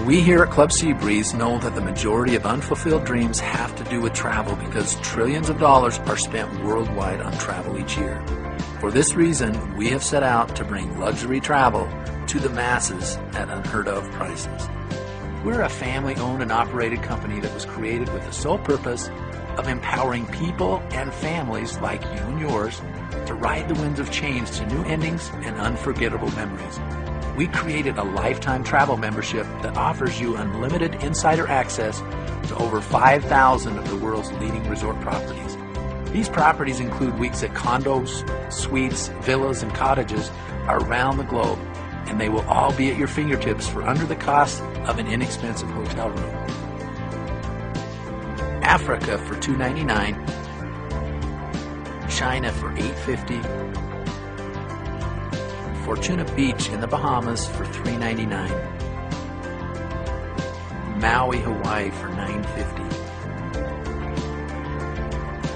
We here at Club Seabreeze know that the majority of unfulfilled dreams have to do with travel because trillions of dollars are spent worldwide on travel each year. For this reason, we have set out to bring luxury travel to the masses at unheard of prices. We're a family-owned and operated company that was created with the sole purpose of empowering people and families like you and yours to ride the winds of change to new endings and unforgettable memories. We created a lifetime travel membership that offers you unlimited insider access to over 5,000 of the world's leading resort properties. These properties include weeks at condos, suites, villas, and cottages around the globe, and they will all be at your fingertips for under the cost of an inexpensive hotel room. Africa for $299, China for $850, Fortuna Beach in the Bahamas for $399, Maui, Hawaii for $950,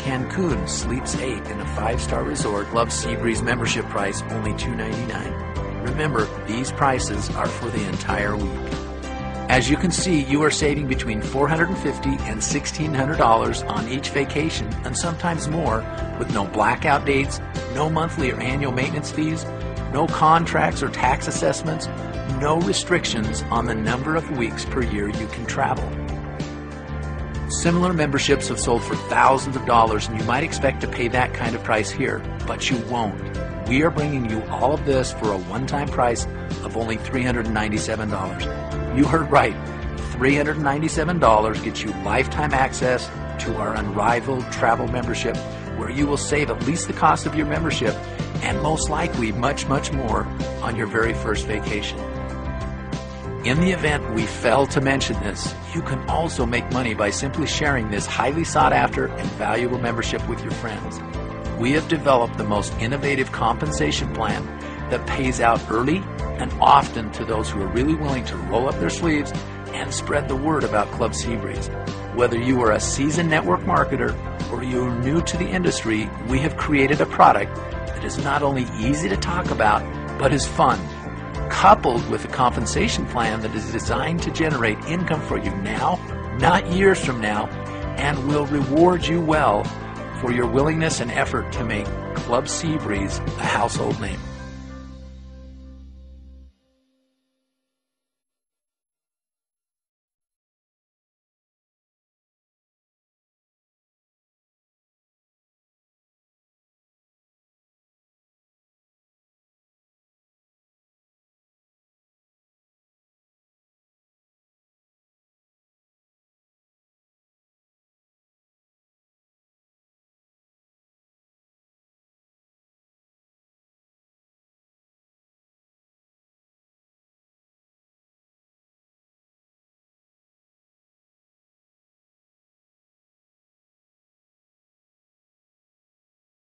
Cancun sleeps 8 in a 5-star resort, Club Seabreeze membership price only $299. Remember, these prices are for the entire week. As you can see, you are saving between $450 and $1,600 on each vacation, and sometimes more, with no blackout dates, no monthly or annual maintenance fees, no contracts or tax assessments, no restrictions on the number of weeks per year you can travel. Similar memberships have sold for thousands of dollars, and you might expect to pay that kind of price here, but you won't. We are bringing you all of this for a one-time price of only $397. You heard right. $397 gets you lifetime access to our unrivaled travel membership, where you will save at least the cost of your membership and most likely much, much more on your very first vacation. In the event we fail to mention this, you can also make money by simply sharing this highly sought after and valuable membership with your friends. We have developed the most innovative compensation plan that pays out early and often to those who are really willing to roll up their sleeves and spread the word about Club Seabreeze. Whether you are a seasoned network marketer or you are new to the industry, we have created a product that is not only easy to talk about, but is fun, coupled with a compensation plan that is designed to generate income for you now, not years from now, and will reward you well for your willingness and effort to make Club Seabreeze a household name.